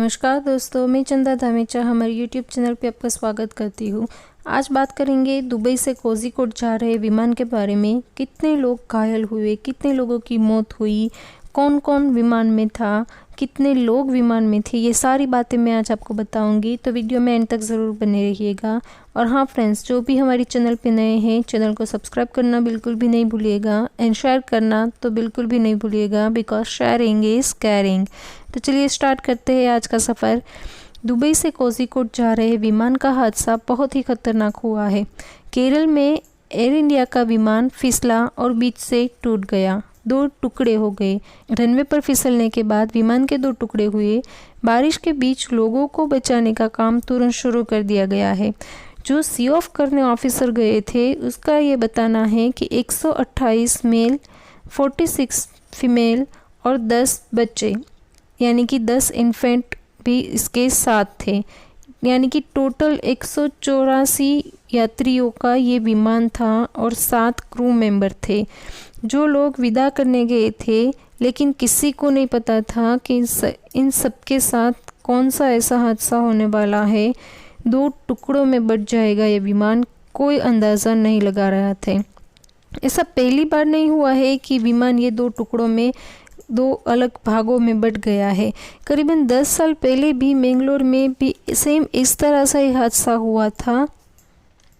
नमस्कार दोस्तों, मैं चंदा धामेचा हमारे यूट्यूब चैनल पे आपका स्वागत करती हूँ। आज बात करेंगे दुबई से कोझीकोड जा रहे विमान के बारे में। कितने लोग घायल हुए, कितने लोगों की मौत हुई, कौन कौन विमान में था, कितने लोग विमान में थे, ये सारी बातें मैं आज आपको बताऊंगी। तो वीडियो में एंड तक ज़रूर बने रहिएगा। और हाँ फ्रेंड्स, जो भी हमारे चैनल पे नए हैं, चैनल को सब्सक्राइब करना बिल्कुल भी नहीं भूलिएगा एंड शेयर करना तो बिल्कुल भी नहीं भूलिएगा, बिकॉज शेयरिंग इज़ केयरिंग। तो चलिए स्टार्ट करते हैं आज का सफ़र। दुबई से कोझीकोड जा रहे विमान का हादसा बहुत ही खतरनाक हुआ है। केरल में एयर इंडिया का विमान फिसला और बीच से टूट गया, 2 टुकड़े हो गए। रनवे पर फिसलने के बाद विमान के 2 टुकड़े हुए। बारिश के बीच लोगों को बचाने का काम तुरंत शुरू कर दिया गया है। जो सी ऑफ करने ऑफिसर गए थे उसका ये बताना है कि 128 मेल, 46 फीमेल और 10 बच्चे यानी कि 10 इन्फेंट भी इसके साथ थे। यानी कि टोटल 184 यात्रियों का ये विमान था और 7 क्रू मेंबर थे जो लोग विदा करने गए थे। लेकिन किसी को नहीं पता था कि इन सब के साथ कौन सा ऐसा हादसा होने वाला है, 2 टुकड़ों में बट जाएगा ये विमान, कोई अंदाज़ा नहीं लगा रहा था। ऐसा पहली बार नहीं हुआ है कि विमान ये 2 टुकड़ों में, 2 अलग भागों में बट गया है। करीबन 10 साल पहले भी मैंगलोर में भी सेम इस तरह से ही हादसा हुआ था।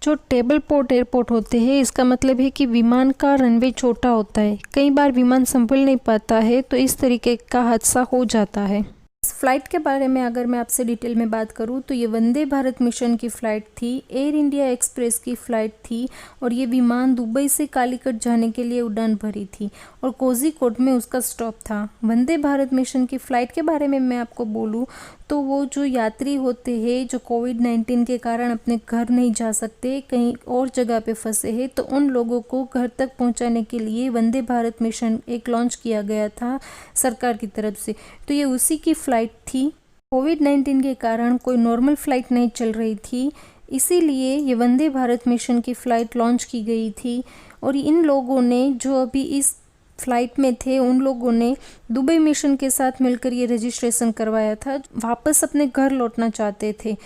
जो टेबल पोर्ट एयरपोर्ट होते हैं, इसका मतलब है कि विमान का रनवे छोटा होता है। कई बार विमान संभल नहीं पाता है तो इस तरीके का हादसा हो जाता है। इस फ्लाइट के बारे में अगर मैं आपसे डिटेल में बात करूं तो ये वंदे भारत मिशन की फ़्लाइट थी, एयर इंडिया एक्सप्रेस की फ़्लाइट थी और ये विमान दुबई से कालीकट जाने के लिए उड़ान भरी थी और कोझीकोड में उसका स्टॉप था। वंदे भारत मिशन की फ़्लाइट के बारे में मैं आपको बोलूं तो वो जो यात्री होते हैं जो कोविड-19 के कारण अपने घर नहीं जा सकते, कहीं और जगह पे फंसे हैं, तो उन लोगों को घर तक पहुंचाने के लिए वंदे भारत मिशन एक लॉन्च किया गया था सरकार की तरफ से। तो ये उसी की फ़्लाइट थी। कोविड-19 के कारण कोई नॉर्मल फ़्लाइट नहीं चल रही थी, इसीलिए ये वंदे भारत मिशन की फ़्लाइट लॉन्च की गई थी। और इन लोगों ने जो अभी इस फ्लाइट में थे उन लोगों ने दुबई मिशन के साथ मिलकर ये रजिस्ट्रेशन करवाया था, वापस अपने घर लौटना चाहते थे।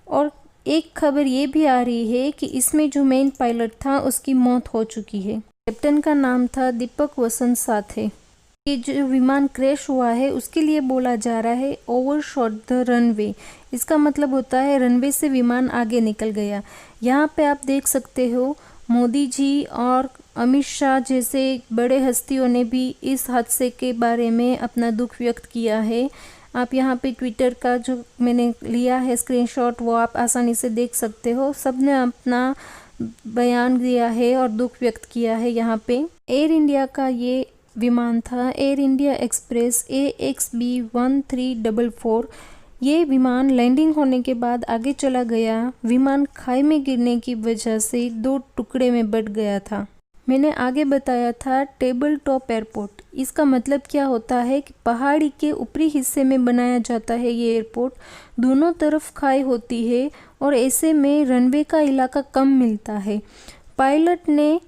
और एक खबर ये भी आ रही है कि इसमें जो मेन पायलट था उसकी मौत हो चुकी है। कैप्टन का नाम था दीपक वसंत साथे। ये जो विमान क्रैश हुआ है उसके लिए बोला जा रहा है ओवरशॉट द रनवे। इसका मतलब होता है रनवे से विमान आगे निकल गया। यहाँ पे आप देख सकते हो मोदी जी और अमित शाह जैसे बड़े हस्तियों ने भी इस हादसे के बारे में अपना दुख व्यक्त किया है। आप यहाँ पे ट्विटर का जो मैंने लिया है स्क्रीनशॉट वो आप आसानी से देख सकते हो। सब ने अपना बयान दिया है और दुख व्यक्त किया है। यहाँ पे एयर इंडिया का ये विमान था, एयर इंडिया एक्सप्रेस AXB 1344। ये विमान लैंडिंग होने के बाद आगे चला गया। विमान खाई में गिरने की वजह से 2 टुकड़े में बट गया था। मैंने आगे बताया था टेबल टॉप एयरपोर्ट। इसका मतलब क्या होता है कि पहाड़ी के ऊपरी हिस्से में बनाया जाता है ये एयरपोर्ट। दोनों तरफ खाई होती है और ऐसे में रनवे का इलाका कम मिलता है। पायलट ने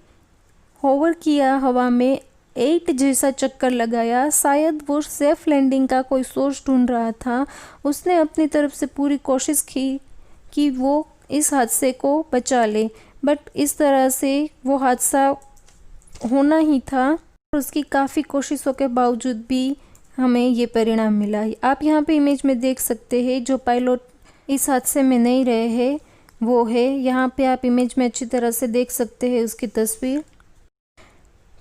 होवर किया, हवा में 8 जैसा चक्कर लगाया। शायद वो सेफ लैंडिंग का कोई सोर्स ढूंढ रहा था। उसने अपनी तरफ से पूरी कोशिश की कि वो इस हादसे को बचा ले, बट इस तरह से वो हादसा होना ही था। उसकी काफ़ी कोशिशों के बावजूद भी हमें ये परिणाम मिला। आप यहाँ पे इमेज में देख सकते हैं जो पायलट इस हादसे में नहीं रहे हैं वो है। यहाँ पे आप इमेज में अच्छी तरह से देख सकते हैं उसकी तस्वीर।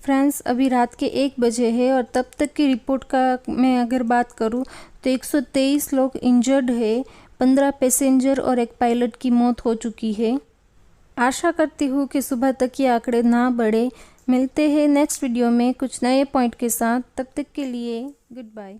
फ्रेंड्स, अभी रात के 1 बजे है और तब तक की रिपोर्ट का मैं अगर बात करूं तो 123 लोग इंजर्ड है, 15 पैसेंजर और 1 पायलट की मौत हो चुकी है। आशा करती हूँ कि सुबह तक ये आंकड़े ना बढ़े। मिलते हैं नेक्स्ट वीडियो में कुछ नए पॉइंट के साथ। तब तक के लिए गुड बाय।